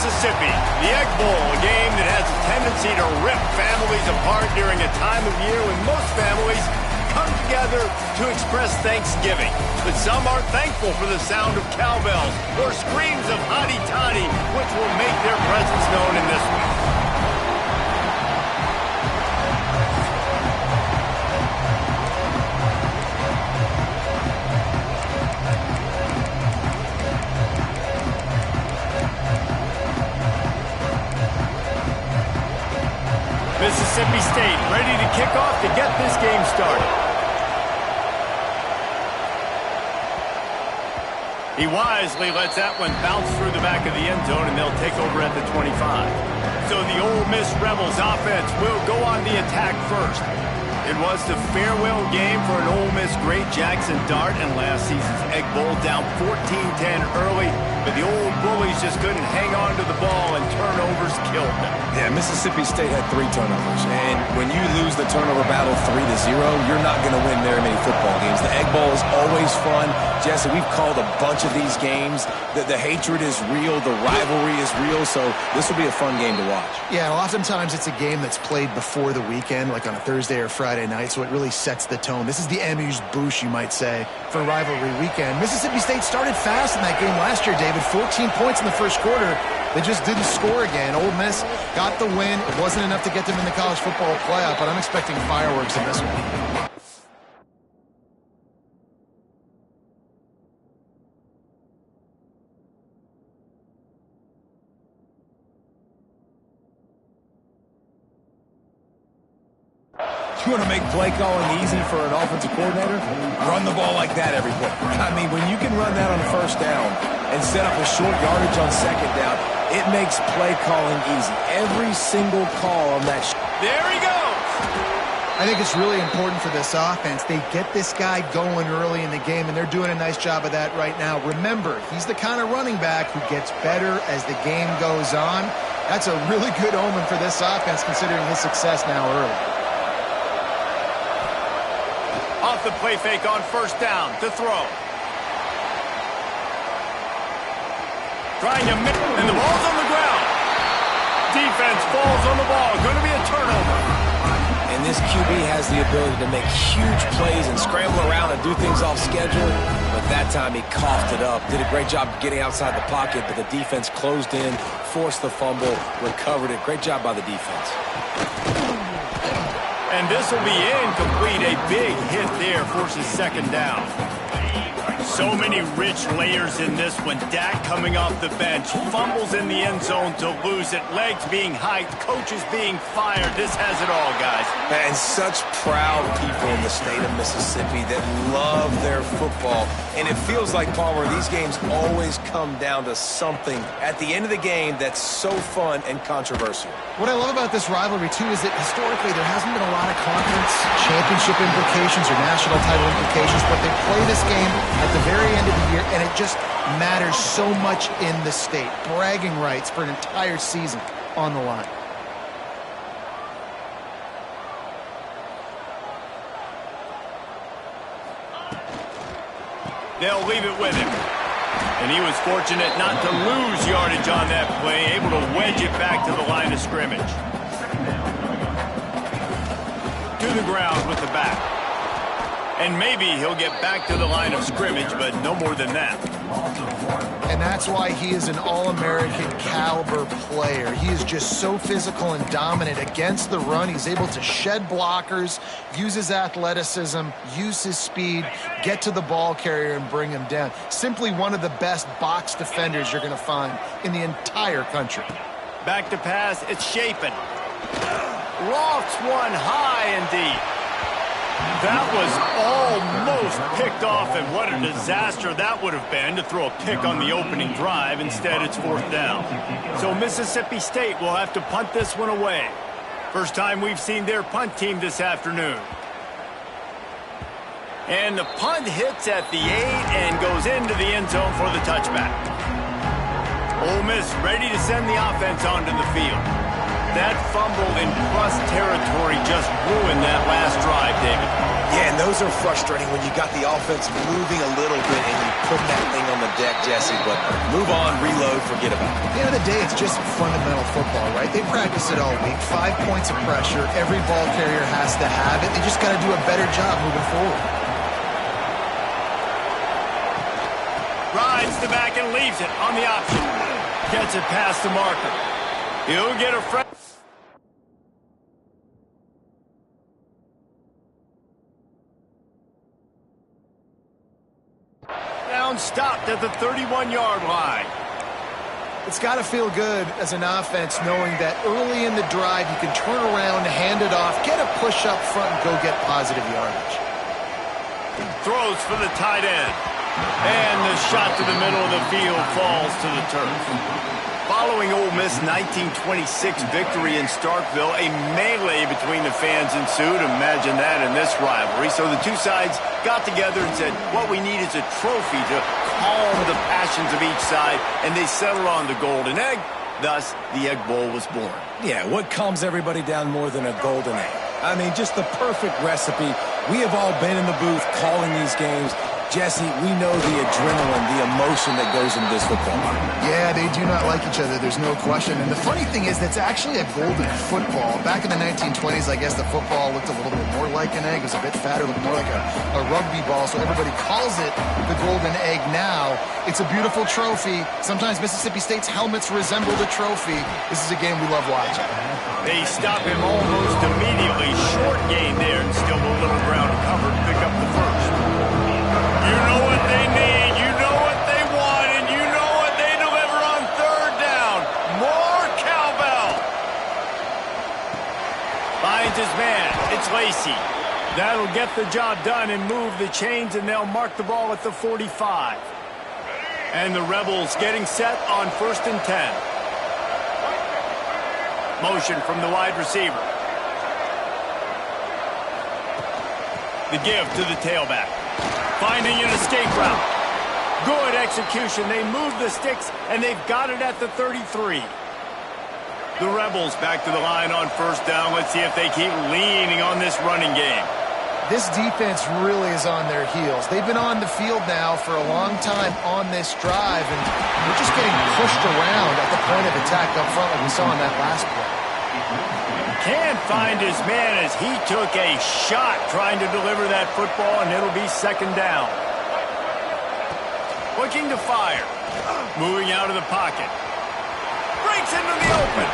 Mississippi. The Egg Bowl, a game that has a tendency to rip families apart during a time of year when most families come together to express Thanksgiving. But some aren't thankful for the sound of cowbells or screams of hotty toddy, which will make their presence known in this one. Mississippi State ready to kick off to get this game started. He wisely lets that one bounce through the back of the end zone, and they'll take over at the 25. So the Ole Miss Rebels offense will go on the attack first. It was the farewell game for an Ole Miss great, Jackson Dart, and last season's Egg Bowl down 14-10 early, but the old Bullies just couldn't hang on to the ball, and turnovers killed them. Yeah, Mississippi State had 3 turnovers, and when you lose the turnover battle 3-0, you're not going to win very many football games. The Egg Bowl is always fun. Jesse, we've called a bunch of these games. The hatred is real, the rivalry is real, so this will be a fun game to watch. Yeah, oftentimes it's a game that's played before the weekend, like on a Thursday or Friday night, so it really sets the tone. This is the amuse-bouche, you might say, for rivalry weekend. Mississippi State started fast in that game last year, David. 14 points in the first quarter. They just didn't score again. Ole Miss got the win. It wasn't enough to get them in the college football playoff, but I'm expecting fireworks in this one. You want to make play calling easy for an offensive coordinator? Run the ball like that every play. I mean, when you can run that on first down and set up a short yardage on second down, it makes play calling easy. Every single call on that. There he goes! I think it's really important for this offense. They get this guy going early in the game, and they're doing a nice job of that right now. Remember, he's the kind of running back who gets better as the game goes on. That's a really good omen for this offense, considering his success now early. Off the play fake on first down to throw. Trying to miss, and the ball's on the ground. Defense falls on the ball. Going to be a turnover. And this QB has the ability to make huge plays and scramble around and do things off schedule. But that time he coughed it up. Did a great job getting outside the pocket, but the defense closed in, forced the fumble, recovered it. Great job by the defense. And this will be incomplete. A big hit there forces second down. So many rich layers in this one. Dak coming off the bench, fumbles in the end zone to lose it, legs being hiked, coaches being fired. This has it all, guys. And such proud people in the state of Mississippi that love their football. And it feels like, Palmer, these games always come down to something at the end of the game that's so fun and controversial. What I love about this rivalry, too, is that historically there hasn't been a lot of conference championship implications or national title implications, but they play this game at the very end of the year, and it just matters so much in the state. Bragging rights for an entire season on the line. They'll leave it with him. And he was fortunate not to lose yardage on that play, able to wedge it back to the line of scrimmage. To the ground with the back. And maybe he'll get back to the line of scrimmage, but no more than that. And that's why he is an All-American caliber player. He is just so physical and dominant against the run. He's able to shed blockers, use his athleticism, use his speed, get to the ball carrier and bring him down. Simply one of the best box defenders you're going to find in the entire country. Back to pass, it's Shapen. Lofts one high and deep. That was almost picked off, and what a disaster that would have been to throw a pick on the opening drive. Instead, it's fourth down. So Mississippi State will have to punt this one away. First time we've seen their punt team this afternoon. And the punt hits at the 8 and goes into the end zone for the touchback. Ole Miss ready to send the offense onto the field. That fumble in plus territory just ruined that last drive, David. Yeah, and those are frustrating when you got the offense moving a little bit and you put that thing on the deck, Jesse. But move on, reload, forget about it. At the end of the day, it's just fundamental football, right? They practice it all week. 5 points of pressure. Every ball carrier has to have it. They just got to do a better job moving forward. Rides the back and leaves it on the option. Gets it past the marker. He'll get a fresh. Down stopped at the 31-yard line. It's got to feel good as an offense knowing that early in the drive you can turn around, hand it off, get a push up front, and go get positive yardage. Throws for the tight end. And the shot to the middle of the field falls to the turf. Following Ole Miss' 1926 victory in Starkville, a melee between the fans ensued. Imagine that in this rivalry. So the two sides got together and said, what we need is a trophy to calm the passions of each side, and they settled on the Golden Egg. Thus, the Egg Bowl was born. Yeah, what calms everybody down more than a golden egg? I mean, just the perfect recipe. We have all been in the booth calling these games. Jesse, we know the adrenaline, the emotion that goes into this football game. Yeah, they do not like each other, there's no question. And the funny thing is, that's actually a golden football. Back in the 1920s, I guess the football looked a little bit more like an egg. It was a bit fatter, looked more like a rugby ball, so everybody calls it the golden egg now. It's a beautiful trophy. Sometimes Mississippi State's helmets resemble the trophy. This is a game we love watching. They stop him almost immediately. Short gain there, and still a little ground covered. Pick up the first. You know what they need, you know what they want, and you know what they deliver on third down. More cowbell. Finds his man. It's Lacey. That'll get the job done and move the chains, and they'll mark the ball at the 45. And the Rebels getting set on 1st and 10. Motion from the wide receiver. The give to the tailback. Finding an escape route. Good execution. They move the sticks, and they've got it at the 33. The Rebels back to the line on 1st down. Let's see if they keep leaning on this running game. This defense really is on their heels. They've been on the field now for a long time on this drive, and they're just getting pushed around at the point of attack up front like we saw in that last play. Can't find his man as he took a shot trying to deliver that football, and it'll be 2nd down. Looking to fire. Moving out of the pocket. Breaks into the open.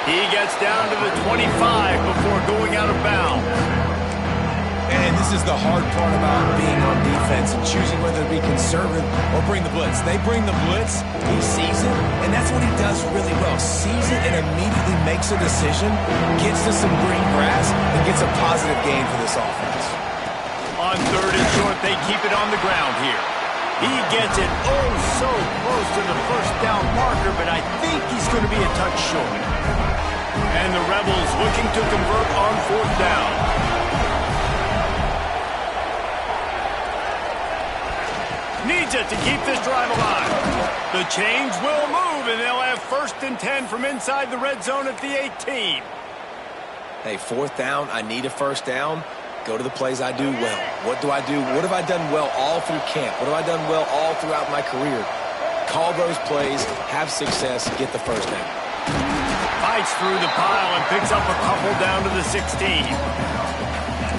He gets down to the 25 before going out of bounds. And this is the hard part about being on defense and choosing whether to be conservative or bring the blitz. They bring the blitz, he sees it, and that's what he does really well. Sees it and immediately makes a decision, gets to some green grass, and gets a positive gain for this offense. On 3rd and short, they keep it on the ground here. He gets it oh so close to the 1st down marker, but I think he's going to be a touch short. And the Rebels looking to convert on 4th down. Needs it to keep this drive alive. The chains will move, and they'll have 1st and 10 from inside the red zone at the 18. Hey, 4th down, I need a 1st down. Go to the plays I do well. What do I do? What have I done well all through camp? What have I done well all throughout my career? Call those plays, have success, get the 1st down. Fights through the pile and picks up a couple down to the 16.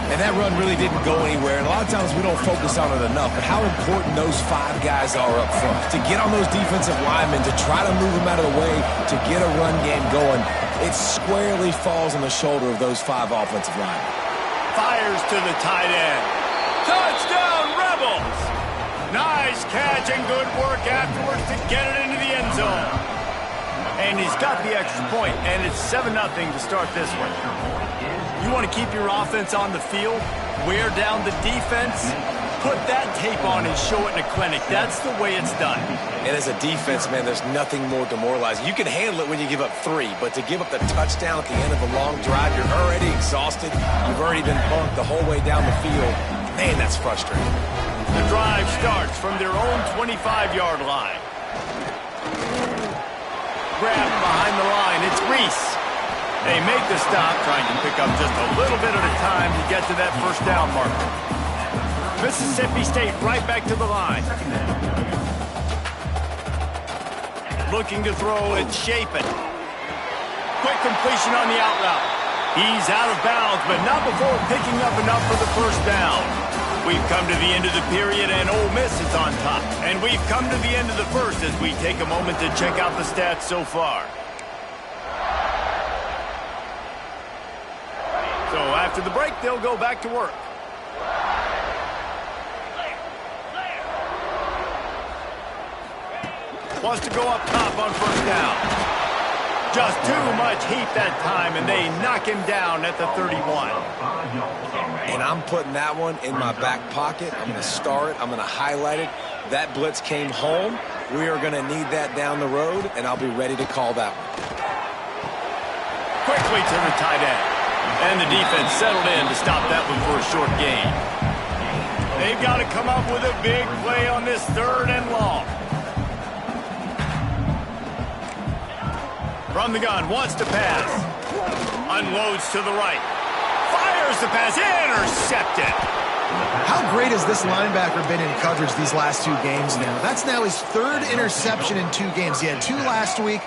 And that run really didn't go anywhere. And a lot of times we don't focus on it enough. But how important those 5 guys are up front. To get on those defensive linemen, to try to move them out of the way, to get a run game going, it squarely falls on the shoulder of those 5 offensive linemen. Fires to the tight end. Touchdown, Rebels! Nice catch and good work afterwards to get it into the end zone. And he's got the extra point, and it's 7-0 to start this one. You want to keep your offense on the field, wear down the defense, put that tape on and show it in a clinic. That's the way it's done. And as a defense, man, there's nothing more demoralizing. You can handle it when you give up 3, but to give up the touchdown at the end of a long drive, you're already exhausted. You've already been bunked the whole way down the field. Man, that's frustrating. The drive starts from their own 25-yard line. Grabbed behind the line. It's Reese. They make the stop, trying to pick up just a little bit at a time to get to that first down marker. Mississippi State right back to the line. Looking to throw, it's Shapen. Quick completion on the out route. He's out of bounds, but not before picking up enough for the first down. We've come to the end of the period, and Ole Miss is on top. And we've come to the end of the first as we take a moment to check out the stats so far. So after the break, they'll go back to work. Wants to go up top on first down. Just too much heat that time, and they knock him down at the 31. And I'm putting that one in my back pocket. I'm going to star it. I'm going to highlight it. That blitz came home. We are going to need that down the road, and I'll be ready to call that one. Quickly to the tight end. And the defense settled in to stop that one for a short gain. They've got to come up with a big play on this 3rd and long. From the gun, wants to pass. Unloads to the right. Fires the pass, intercepted. How great has this linebacker been in coverage these last 2 games now? That's now his 3rd interception in 2 games. He had 2 last week.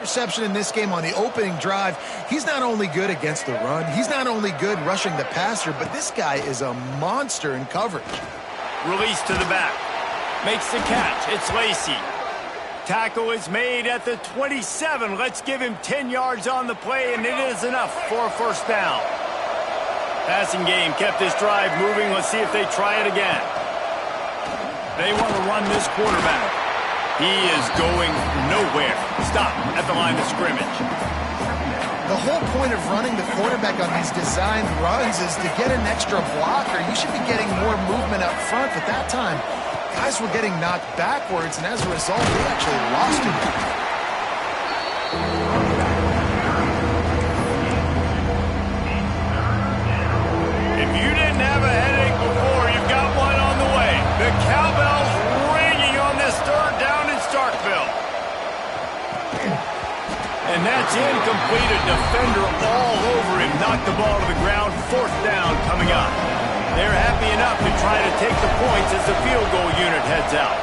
Interception in this game on the opening drive. He's not only good against the run, he's not only good rushing the passer, but this guy is a monster in coverage. Release to the back. Makes the catch. It's Lacey. Tackle is made at the 27. Let's give him 10 yards on the play, and it is enough for a first down. Passing game kept this drive moving. Let's see if they try it again. They want to run this quarterback. He is going nowhere. Stop at the line of scrimmage. The whole point of running the quarterback on these designed runs is to get an extra blocker. You should be getting more movement up front, but that time, guys were getting knocked backwards, and as a result, they actually lost him. If you didn't have a headache before, you've got one on the way. The cowbell's ringing on this 3rd down in Starkville. And that's incomplete. A defender all over him. Knocked the ball to the ground. 4th down coming up. They're happy enough to try to take the points as the field goal unit heads out.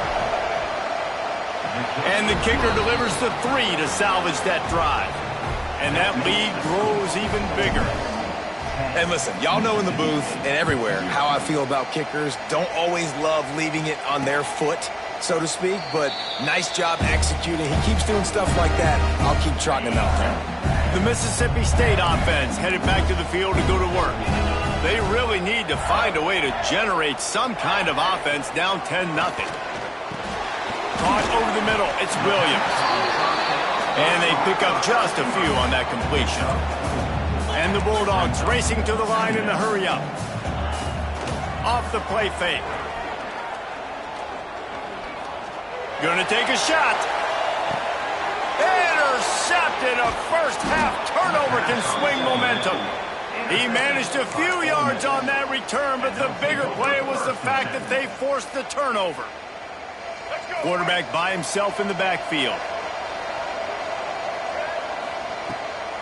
And the kicker delivers the 3 to salvage that drive. And that lead grows even bigger. And listen, y'all know in the booth and everywhere how I feel about kickers. Don't always love leaving it on their foot, so to speak, but nice job executing. He keeps doing stuff like that. I'll keep trotting him out there. The Mississippi State offense headed back to the field to go to work. They really need to find a way to generate some kind of offense down 10-0. Caught over the middle. It's Williams. And they pick up just a few on that completion. And the Bulldogs racing to the line in the hurry-up. Off the play fake. Gonna take a shot. Intercepted. A first-half turnover can swing momentum. He managed a few yards on that return, but the bigger play was the fact that they forced the turnover. Quarterback by himself in the backfield.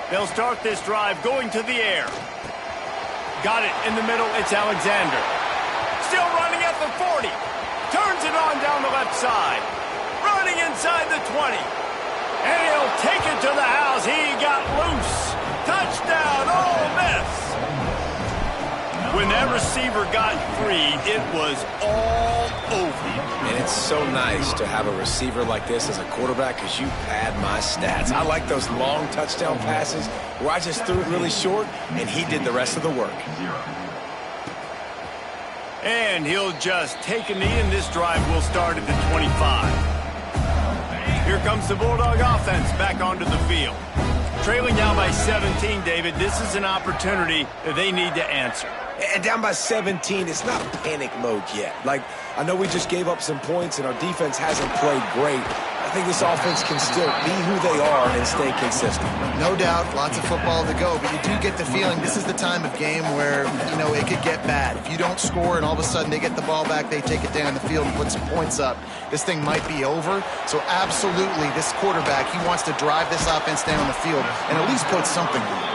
They'll start this drive going to the air. Got it in the middle. It's Alexander. Still running at the 40. Turns it on down the left side. Running inside the 20. And he'll take it to the house. He got loose. Touchdown, Ole Miss. When that receiver got free, it was all over. And it's so nice to have a receiver like this as a quarterback because you pad my stats. I like those long touchdown passes where I just threw it really short and he did the rest of the work. And he'll just take a knee, and this drive will start at the 25. Here comes the Bulldog offense back onto the field. Trailing down by 17, David, this is an opportunity that they need to answer. And down by 17, it's not panic mode yet. Like, I know we just gave up some points and our defense hasn't played great. I think this offense can still be who they are and stay consistent. No doubt, lots of football to go, but you do get the feeling this is the time of game where, you know, it could get bad. If you don't score and all of a sudden they get the ball back, they take it down the field and put some points up, this thing might be over. So absolutely, this quarterback, he wants to drive this offense down the field and at least put something on the board.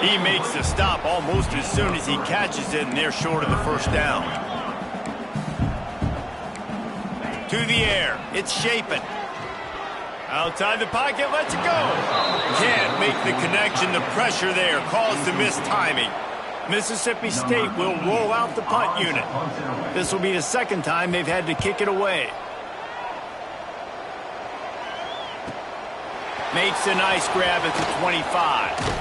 He makes the stop almost as soon as he catches it, and they're short of the first down. To the air, it's Shapen. Outside the pocket, lets it go. Can't make the connection. The pressure there caused the missed timing. Mississippi State will roll out the punt unit. This will be the second time they've had to kick it away. Makes a nice grab at the 25.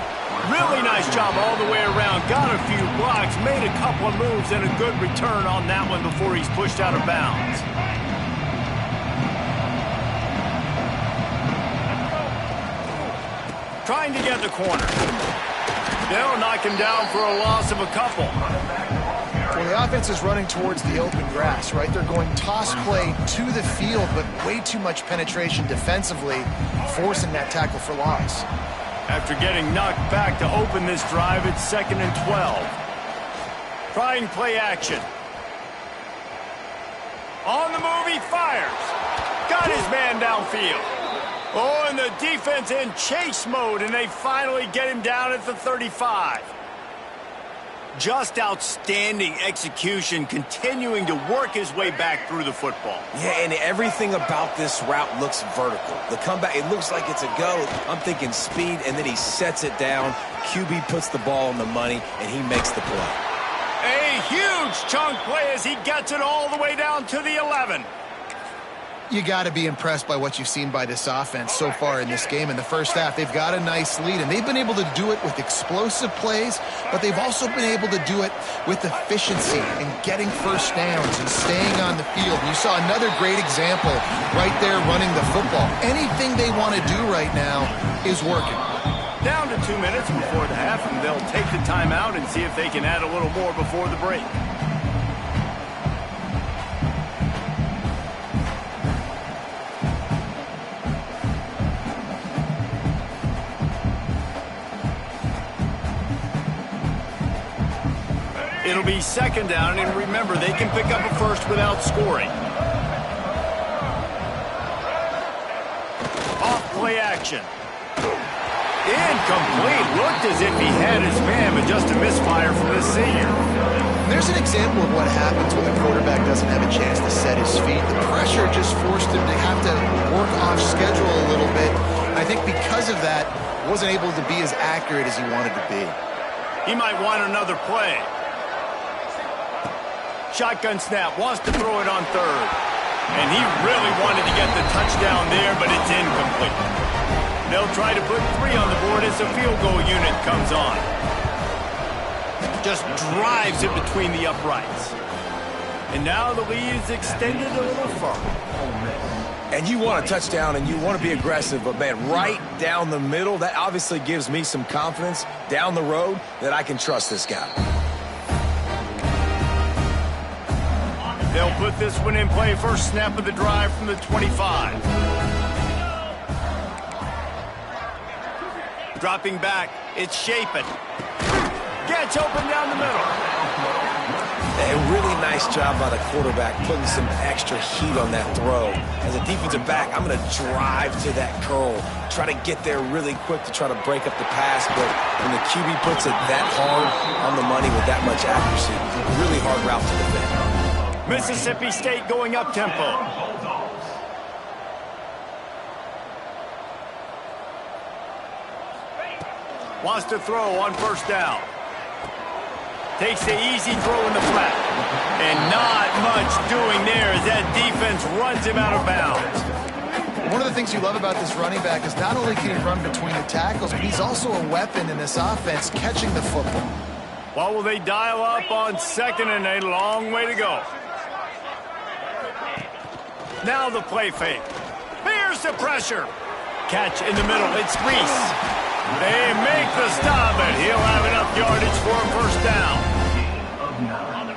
Really nice job all the way around. Got a few blocks, made a couple of moves, and a good return on that one before he's pushed out of bounds. Trying to get the corner. They'll knock him down for a loss of a couple. Well, the offense is running towards the open grass, right? They're going toss play to the field, but way too much penetration defensively, forcing that tackle for loss. After getting knocked back to open this drive, it's 2nd and 12. Trying play action. On the move, he fires. Got his man downfield. Oh, and the defense in chase mode, and they finally get him down at the 35. Just outstanding execution, continuing to work his way back through the football. Yeah, and everything about this route looks vertical. The comeback, it looks like it's a go. I'm thinking speed, and then he sets it down. QB puts the ball on the money, and he makes the play. A huge chunk play as he gets it all the way down to the 11. You got to be impressed by what you've seen by this offense so far in this game. In the first half, they've got a nice lead, and they've been able to do it with explosive plays, but they've also been able to do it with efficiency and getting first downs and staying on the field. And you saw another great example right there running the football. Anything they want to do right now is working. Down to 2 minutes before the half, and they'll take the timeout and see if they can add a little more before the break. It'll be 2nd down, and remember, they can pick up a first without scoring. Off play action. Incomplete. Looked as if he had his man, but just a misfire from the senior. There's an example of what happens when the quarterback doesn't have a chance to set his feet. The pressure just forced him to have to work off schedule a little bit. I think because of that, wasn't able to be as accurate as he wanted to be. He might want another play. Shotgun snap, wants to throw it on 3rd. And he really wanted to get the touchdown there, but it's incomplete. They'll try to put 3 on the board as the field goal unit comes on. Just drives it between the uprights. And now the lead is extended a little further. And you want a touchdown and you want to be aggressive, but man, right down the middle, that obviously gives me some confidence down the road that I can trust this guy. They'll put this one in play. First snap of the drive from the 25. Dropping back, it's Shapen. Gets open down the middle. A really nice job by the quarterback putting some extra heat on that throw. As a defensive back, I'm going to drive to that curl, try to get there really quick to try to break up the pass, but when the QB puts it that hard on the money with that much accuracy, really hard route to defend. Mississippi State going up tempo. Wants to throw on 1st down. Takes the easy throw in the flat. And not much doing there as that defense runs him out of bounds. One of the things you love about this running back is not only can he run between the tackles, but he's also a weapon in this offense catching the football. What will they dial up on second and a long way to go? Now the play fake. Here's the pressure. Catch in the middle. It's Reese. They make the stop, and he'll have enough yardage for a first down.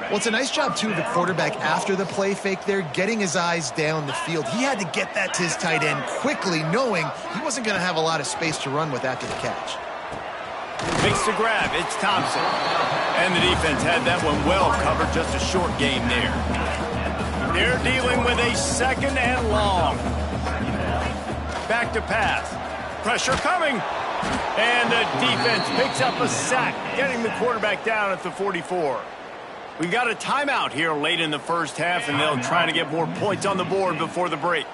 Well, it's a nice job, too, of the quarterback after the play fake there, getting his eyes down the field. He had to get that to his tight end quickly, knowing he wasn't going to have a lot of space to run with after the catch. Makes the grab. It's Thompson. And the defense had that one well covered. Just a short game there. They're dealing with a second and long. Back to pass. Pressure coming. And the defense picks up a sack, getting the quarterback down at the 44. We got a timeout here late in the first half, and they'll try to get more points on the board before the break.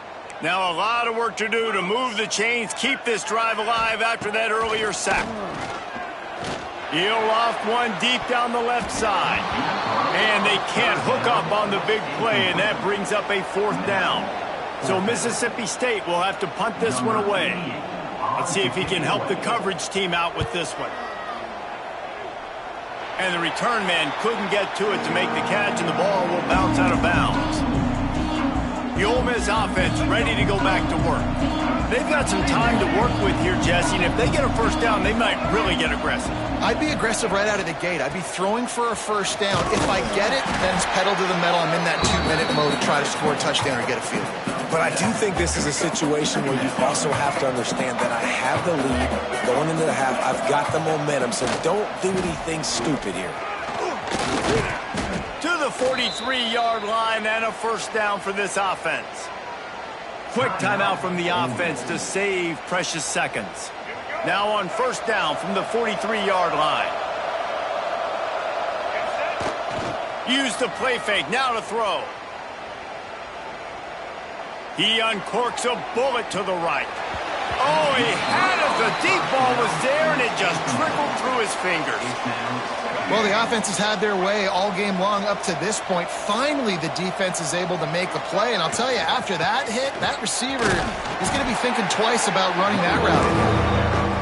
Now a lot of work to do to move the chains, keep this drive alive after that earlier sack. He'll loft one deep down the left side. And they can't hook up on the big play, and that brings up a fourth down. So Mississippi State will have to punt this one away. Let's see if he can help the coverage team out with this one. And the return man couldn't get to it to make the catch, and the ball will bounce out of bounds. The Ole Miss offense ready to go back to work. They've got some time to work with here, Jesse, and if they get a first down, they might really get aggressive. I'd be aggressive right out of the gate. I'd be throwing for a first down. If I get it, then it's pedal to the metal. I'm in that 2-minute mode to try to score a touchdown or get a field goal. But I do think this is a situation where you also have to understand that I have the lead going into the half. I've got the momentum, so don't do anything stupid here. To the 43-yard line and a first down for this offense. Quick timeout from the offense to save precious seconds. Now on first down from the 43-yard line. Use the play fake, now to throw. He uncorks a bullet to the right. Oh, he had it. The deep ball was there, and it just trickled through his fingers. Well, the offense has had their way all game long up to this point. Finally, the defense is able to make a play. And I'll tell you, after that hit, that receiver is going to be thinking twice about running that route again.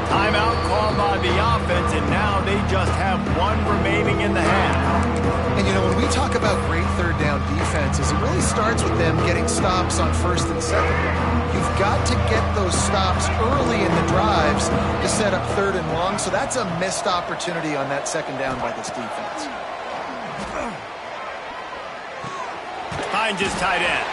Timeout called by the offense, and now they just have one remaining in the half. And, you know, when we talk about great third down defenses, it really starts with them getting stops on first and second. You've got to get those stops early in the drives to set up third and long, so that's a missed opportunity on that second down by this defense. Hines is tight end.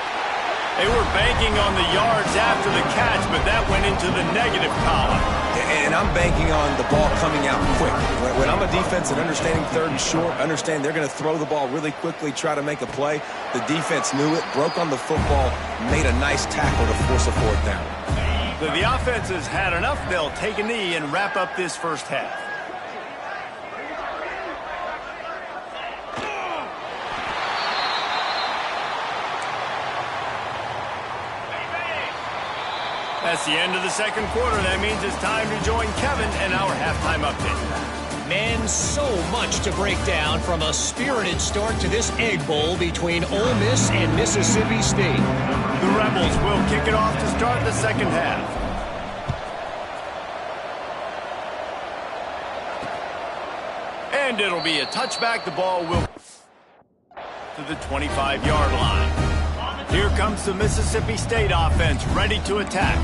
They were banking on the yards after the catch, but that went into the negative column. And I'm banking on the ball coming out quick. When I'm a defense and understanding third and short, understand they're going to throw the ball really quickly, try to make a play. The defense knew it, broke on the football, made a nice tackle to force a fourth down. The offense has had enough. They'll take a knee and wrap up this first half. That's the end of the second quarter. That means it's time to join Kevin and our halftime update. Man, so much to break down from a spirited start to this Egg Bowl between Ole Miss and Mississippi State. The Rebels will kick it off to start the second half. And it'll be a touchback. The ball will to the 25-yard line. Here comes the Mississippi State offense ready to attack.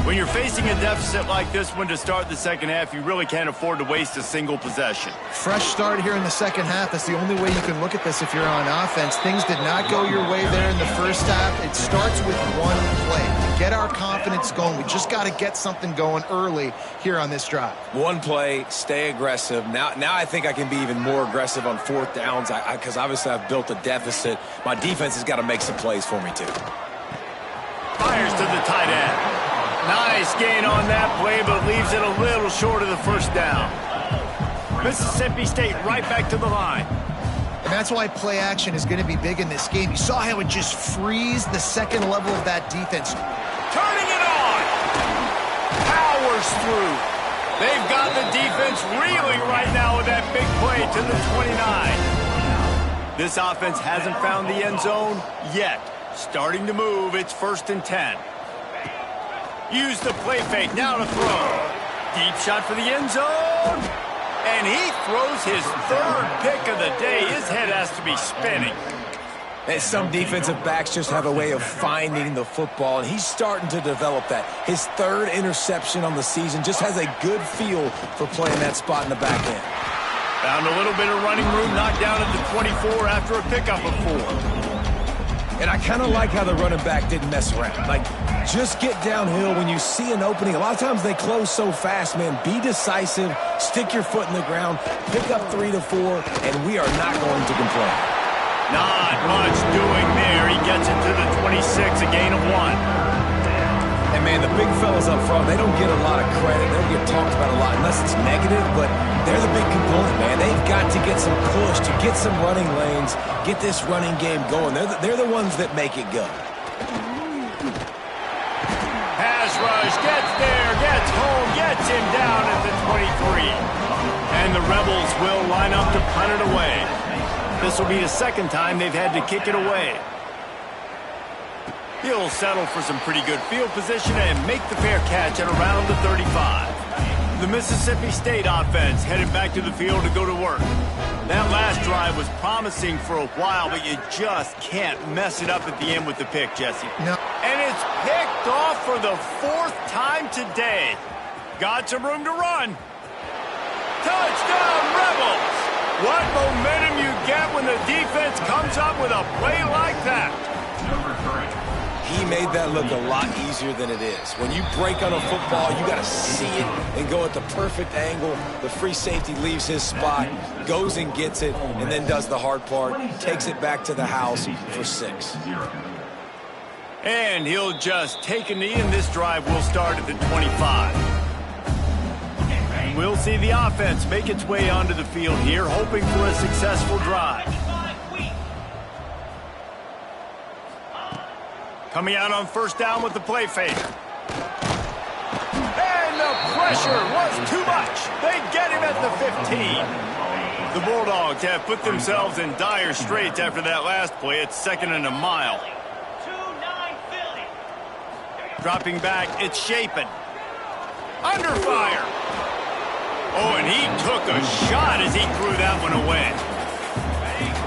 When you're facing a deficit like this one to start the second half, you really can't afford to waste a single possession. Fresh start here in the second half. That's the only way you can look at this if you're on offense. Things did not go your way there in the first half. It starts with one play. To get our confidence going, we just got to get something going early here on this drive. One play, stay aggressive. Now I think I can be even more aggressive on fourth downs because obviously I've built a deficit. My defense has got to make some plays for me too. Fires to the tight end. Nice gain on that play, but leaves it a little short of the first down. Mississippi State right back to the line. And that's why play action is going to be big in this game. You saw how it just frees the second level of that defense. Turning it on. Powers through. They've got the defense reeling right now with that big play to the 29. This offense hasn't found the end zone yet. Starting to move, it's 1st and 10. Use the play fake, now to throw. Deep shot for the end zone. And he throws his 3rd pick of the day. His head has to be spinning. And some defensive backs just have a way of finding the football, and he's starting to develop that. His 3rd interception on the season, just has a good feel for playing that spot in the back end. Found a little bit of running room, knocked down at the 24 after a pickup of 4. And I kind of like how the running back didn't mess around. Like, just get downhill when you see an opening. A lot of times they close so fast, man. Be decisive, stick your foot in the ground, pick up 3 to 4, and we are not going to complain. Not much doing there. He gets it to the 26, a gain of 1. And, man, the big fellas up front, they don't get a lot of credit. They don't get talked about a lot unless it's negative, but they're the big component, man. They've got to get some push, to get some running lanes, get this running game going. They're the ones that make it go. Pass rush, gets there, gets home, gets him down at the 23. And the Rebels will line up to punt it away. This will be the 2nd time they've had to kick it away. He'll settle for some pretty good field position and make the fair catch at around the 35. The Mississippi State offense headed back to the field to go to work. That last drive was promising for a while, but you just can't mess it up at the end with the pick, Jesse. No. And it's picked off for the 4th time today. Got some room to run. Touchdown, Rebels! What momentum you get when the defense comes up with a play like that. He made that look a lot easier than it is. When you break on a football, you got to see it and go at the perfect angle. The free safety leaves his spot, goes and gets it, and then does the hard part, takes it back to the house for 6. And he'll just take a knee, and this drive will start at the 25. We'll see the offense make its way onto the field here, hoping for a successful drive. Coming out on 1st down with the play fake. And the pressure was too much. They get him at the 15. The Bulldogs have put themselves in dire straits after that last play. It's 2nd and a mile. Dropping back, it's Shapen. Under fire. Oh, and he took a shot as he threw that one away.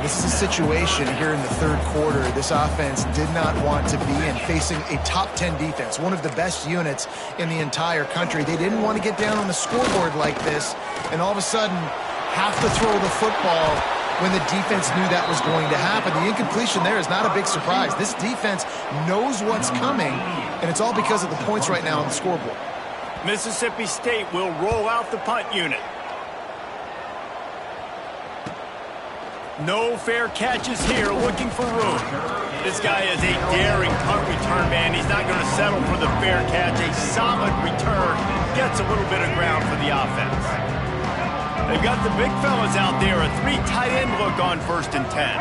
This is a situation here in the 3rd quarter this offense did not want to be in, facing a top 10 defense, one of the best units in the entire country. They didn't want to get down on the scoreboard like this, and all of a sudden have to throw the football when the defense knew that was going to happen. The incompletion there is not a big surprise. This defense knows what's coming, and it's all because of the points right now on the scoreboard. Mississippi State will roll out the punt unit. No fair catches here, looking for room. This guy is a daring punt return man. He's not going to settle for the fair catch. A solid return gets a little bit of ground for the offense. They've got the big fellas out there. A 3 tight end look on 1st and 10.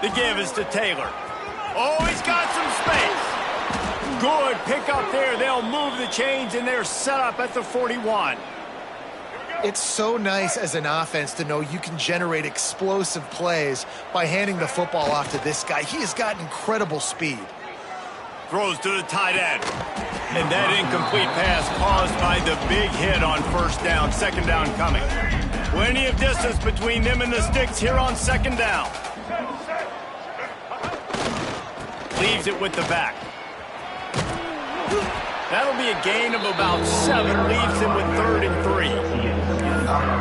The give is to Taylor. Oh, he's got some space. Good pick up there. They'll move the chains, and they're set up at the 41. It's so nice as an offense to know you can generate explosive plays by handing the football off to this guy. He has got incredible speed. Throws to the tight end. And that incomplete pass caused by the big hit on 1st down, 2nd down coming. Plenty of distance between them and the sticks here on 2nd down. Leaves it with the back. That'll be a gain of about 7. Leaves him with 3rd and 3.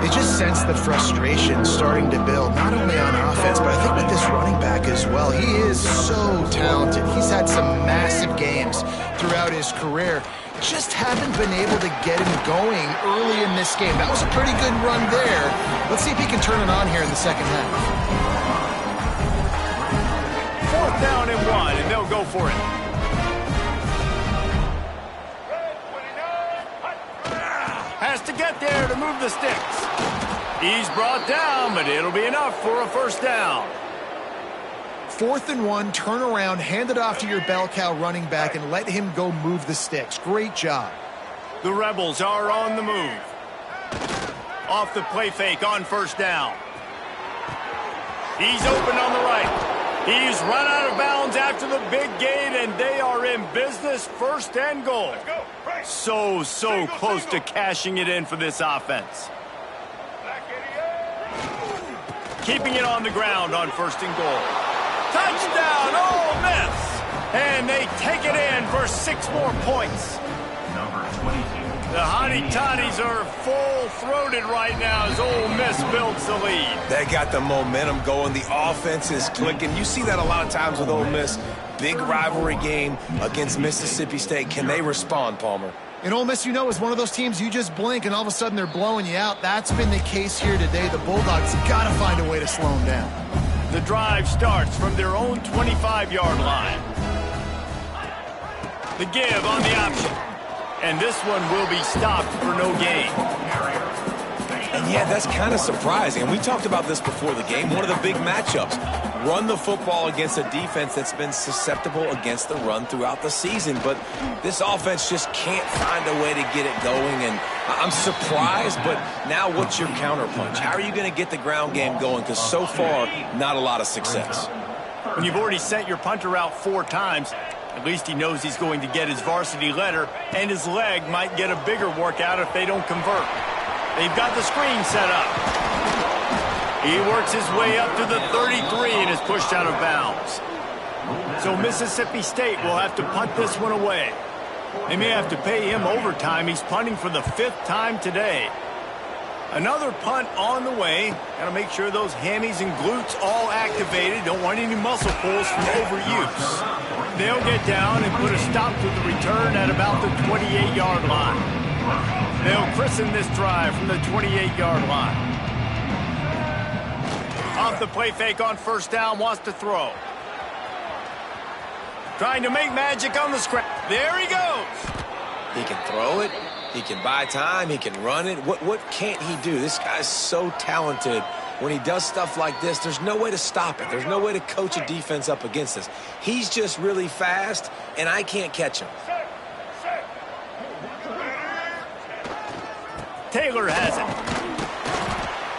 They just sense the frustration starting to build, not only on offense, but I think with this running back as well. He is so talented. He's had some massive games throughout his career. Just haven't been able to get him going early in this game. That was a pretty good run there. Let's see if he can turn it on here in the 2nd half. 4th down and 1, and they'll go for it. Has to get there to move the sticks. He's brought down, but it'll be enough for a 1st down. 4th and 1, turn around, hand it off to your bell cow running back, and let him go move the sticks. Great job. The Rebels are on the move. Off the play fake on first down. He's open on the right. He's run out of bounds after the big gain, and they are in business, first and goal. So close to cashing it in for this offense. Keeping it on the ground on first and goal. Touchdown, Ole Miss! And they take it in for 6 more points. Number 22. The Hottie Toddies are full-throated right now as Ole Miss builds the lead. They got the momentum going. The offense is clicking. You see that a lot of times with Ole Miss. Big rivalry game against Mississippi State. Can they respond, Palmer? And Ole Miss, you know, is one of those teams you just blink and all of a sudden they're blowing you out. That's been the case here today. The Bulldogs got to find a way to slow them down. The drive starts from their own 25-yard line. The give on the option. And this one will be stopped for no gain. And yeah, that's kind of surprising. And we talked about this before the game. One of the big matchups. Run the football against a defense that's been susceptible against the run throughout the season. But this offense just can't find a way to get it going. And I'm surprised, but now what's your counterpunch? How are you going to get the ground game going? Because so far, not a lot of success. When you've already sent your punter out 4 times, at least he knows he's going to get his varsity letter, and his leg might get a bigger workout if they don't convert. They've got the screen set up. He works his way up to the 33 and is pushed out of bounds. So Mississippi State will have to punt this one away. They may have to pay him overtime. He's punting for the 5th time today. Another punt on the way. Got to make sure those hammies and glutes all activated. Don't want any muscle pulls from overuse. They'll get down and put a stop to the return at about the 28-yard line. They'll christen this drive from the 28-yard line. Off the play fake on first down, wants to throw. Trying to make magic on the scrap. There he goes. He can throw it. He can buy time. He can run it. What can't he do? This guy's so talented. When he does stuff like this, there's no way to stop it. There's no way to coach a defense up against this. He's just really fast, and I can't catch him. Taylor has it.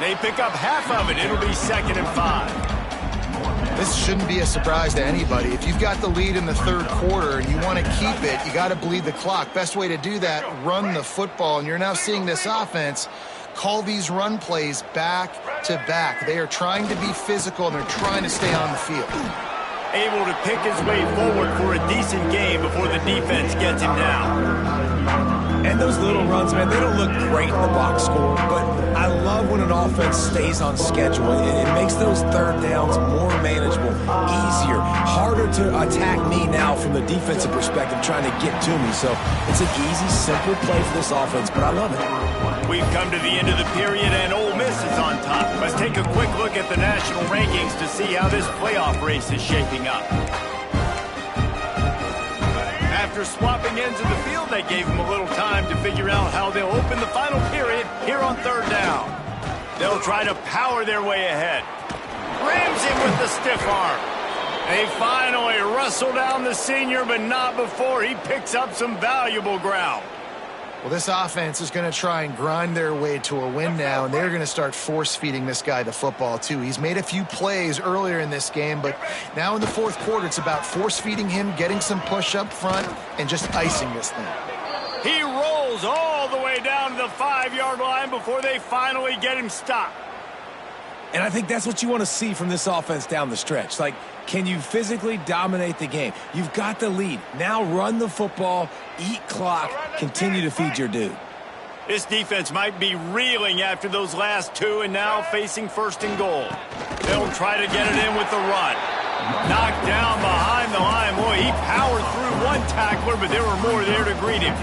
They pick up half of it. It'll be 2nd and 5. This shouldn't be a surprise to anybody. If you've got the lead in the 3rd quarter and you want to keep it, you got to bleed the clock. Best way to do that, run the football. And you're now seeing this offense call these run plays back to back. They are trying to be physical, and they're trying to stay on the field. Able to pick his way forward for a decent game before the defense gets him down. And those little runs, man, they don't look great in the box score, but I love when an offense stays on schedule. It makes those 3rd downs more manageable, easier, harder to attack me now from the defensive perspective trying to get to me. So it's an easy, simple play for this offense, but I love it. We've come to the end of the period, and Ole Miss is on top. Let's take a quick look at the national rankings to see how this playoff race is shaping up. After swapping ends of the field, they gave them a little time to figure out how they'll open the final period here on 3rd down. They'll try to power their way ahead. Rams him with the stiff arm. They finally wrestle down the senior, but not before he picks up some valuable ground. Well, this offense is going to try and grind their way to a win now, and they're going to start force-feeding this guy the football, too. He's made a few plays earlier in this game, but now in the 4th quarter, it's about force-feeding him, getting some push up front, and just icing this thing. He rolls all the way down to the 5-yard line before they finally get him stopped. And I think that's what you want to see from this offense down the stretch. Like, can you physically dominate the game? You've got the lead. Now run the football, eat clock, continue to feed your dude. This defense might be reeling after those last 2 and now facing 1st and goal. They'll try to get it in with the run. Knocked down behind the line. Boy, he powered through one tackler, but there were more there to greet him.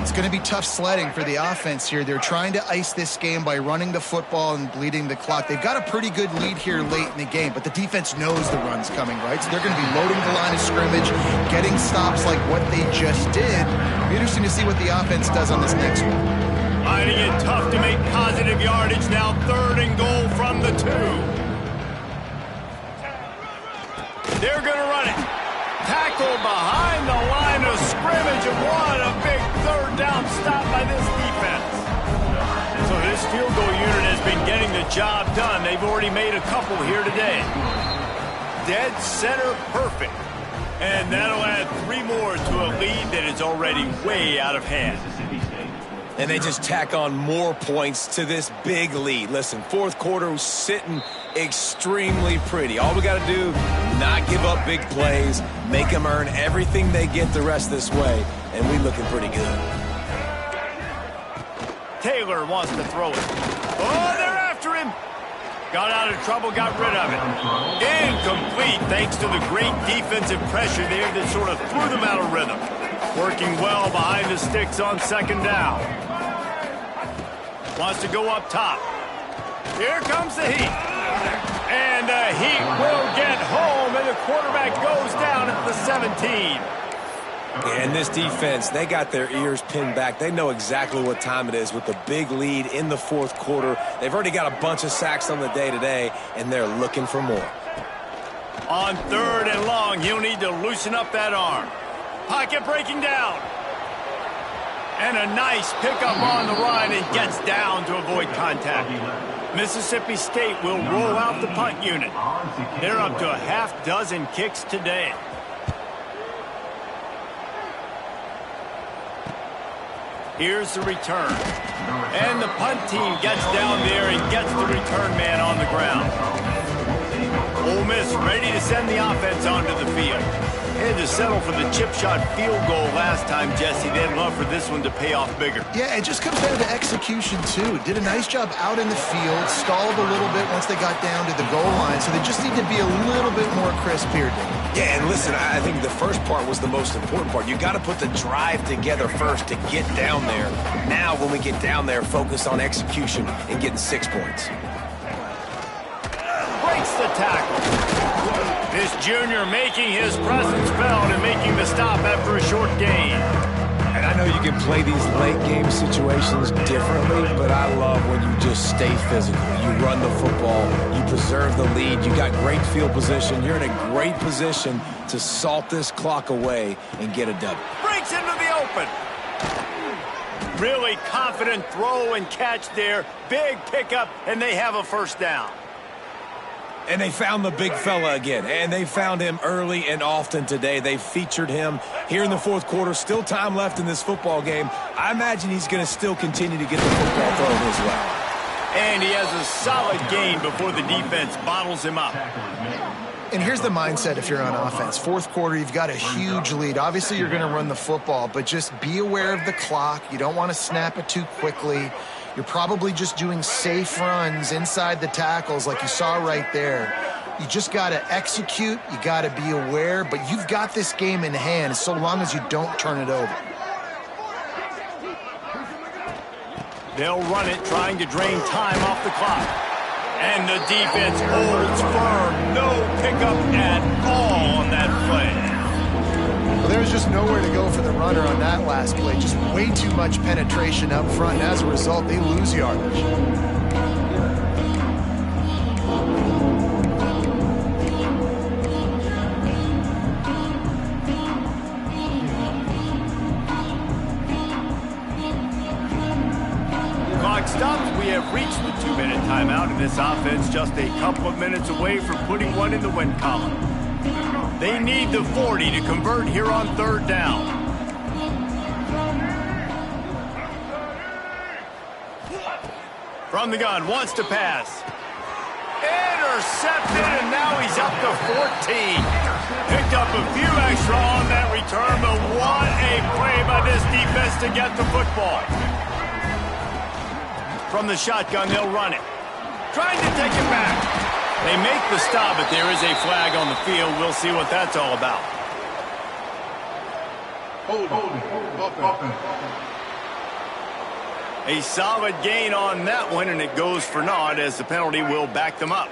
It's going to be tough sledding for the offense here. They're trying to ice this game by running the football and bleeding the clock. They've got a pretty good lead here late in the game, but the defense knows the run's coming, right? So they're going to be loading the line of scrimmage, getting stops like what they just did. It'll be interesting to see what the offense does on this next one. Finding it tough to make positive yardage. Now 3rd and goal from the 2. They're going to run it. Tackle behind the line of scrimmage. scrimmage, and what a big third down stop by this defense. So this field goal unit has been getting the job done. They've already made a couple here today. Dead center perfect. And that'll add 3 more to a lead that is already way out of hand. And they just tack on more points to this big lead. Listen, fourth quarter was sitting extremely pretty. All we got to do, not give up big plays, make them earn everything they get the rest this way, and we looking pretty good. Taylor wants to throw it. Oh, they're after him. Got out of trouble, got rid of it. Incomplete thanks to the great defensive pressure there that sort of threw them out of rhythm. Working well behind the sticks on second down. Wants to go up top. Here comes the Heat. And the Heat will get home, and the quarterback goes down at the 17. And this defense, they got their ears pinned back. They know exactly what time it is with the big lead in the fourth quarter. They've already got a bunch of sacks on the day today, and they're looking for more. On third and long, he'll need to loosen up that arm. Pocket breaking down. And a nice pickup on the run and gets down to avoid contact. Mississippi State will roll out the punt unit. They're up to a half dozen kicks today. Here's the return. And the punt team gets down there and gets the return man on the ground. Ole Miss ready to send the offense onto the field. Had to settle for the chip shot field goal last time, Jesse. They'd love for this one to pay off bigger. Yeah, it just comes down to execution, too. Did a nice job out in the field, stalled a little bit once they got down to the goal line, so they just need to be a little bit more crisp here, Dave. Yeah, and listen, I think the first part was the most important part. You got to put the drive together first to get down there. Now, when we get down there, focus on execution and getting 6 points. Breaks the tackle. This junior making his presence felt and making the stop after a short gain. And I know you can play these late game situations differently, but I love when you just stay physical. You run the football, you preserve the lead, you got great field position. You're in a great position to salt this clock away and get a W. Breaks into the open. Really confident throw and catch there. Big pickup, and they have a first down. And they found the big fella again, and they found him early and often today. They featured him here in the fourth quarter. Still time left in this football game. I imagine he's going to still continue to get the football thrown his way. And he has a solid gain before the defense bottles him up. And here's the mindset if you're on offense. Fourth quarter, you've got a huge lead. Obviously, you're going to run the football, but just be aware of the clock. You don't want to snap it too quickly. You're probably just doing safe runs inside the tackles like you saw right there. You just got to execute. You got to be aware, but you've got this game in hand so long as you don't turn it over. They'll run it, trying to drain time off the clock. And the defense holds firm. No pickup at all on that play. Well, there's just nowhere to go for the runner on that last play. Just way too much penetration up front. And as a result, they lose yardage. Clock stops. We have reached the 2-minute timeout, and this offense just a couple of minutes away from putting one in the win column. They need the 40 to convert here on third down. From the gun, wants to pass. Intercepted, and now he's up to 14. Picked up a few extra on that return, but what a play by this defense to get the football. From the shotgun, they'll run it. Trying to take it back. They make the stop, but there is a flag on the field. We'll see what that's all about. A solid gain on that one, and it goes for naught as the penalty will back them up.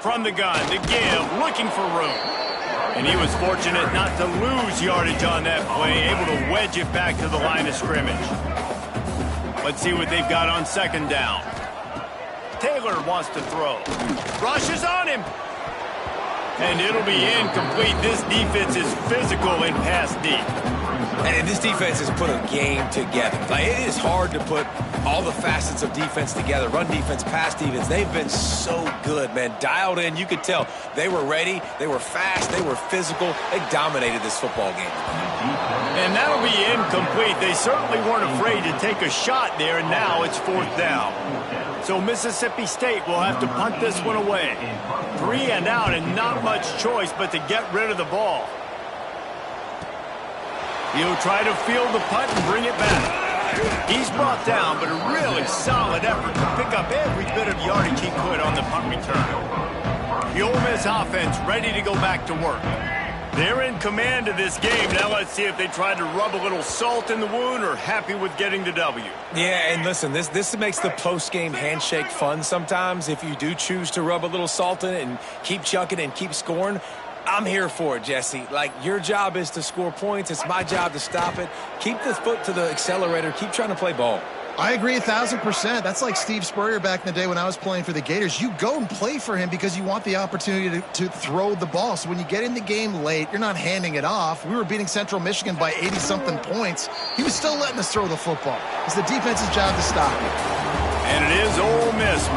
From the gun, the give, looking for room. And he was fortunate not to lose yardage on that play, able to wedge it back to the line of scrimmage. Let's see what they've got on second down. Taylor wants to throw. Rushes on him. And it'll be incomplete. This defense is physical in pass deep. And this defense has put a game together. Like, it is hard to put all the facets of defense together. Run defense, pass defense. They've been so good, man. Dialed in. You could tell they were ready. They were fast. They were physical. They dominated this football game. And that'll be incomplete. They certainly weren't afraid to take a shot there, and now it's 4th down. So Mississippi State will have to punt this one away. 3 and out, and not much choice but to get rid of the ball. He'll try to field the punt and bring it back. He's brought down, but a really solid effort to pick up every bit of yardage he could on the punt return. The Ole Miss offense ready to go back to work. They're in command of this game. Now let's see if they try to rub a little salt in the wound or happy with getting the W. Yeah, and listen, this makes the post-game handshake fun sometimes. If you do choose to rub a little salt in it and keep chucking and keep scoring, I'm here for it, Jesse. Like, your job is to score points. It's my job to stop it. Keep the foot to the accelerator. Keep trying to play ball. I agree 1,000%. That's like Steve Spurrier back in the day when I was playing for the Gators. You go and play for him because you want the opportunity to throw the ball. So when you get in the game late, you're not handing it off. We were beating Central Michigan by 80-something points. He was still letting us throw the football. It's the defense's job to stop it. And it is Ole Miss.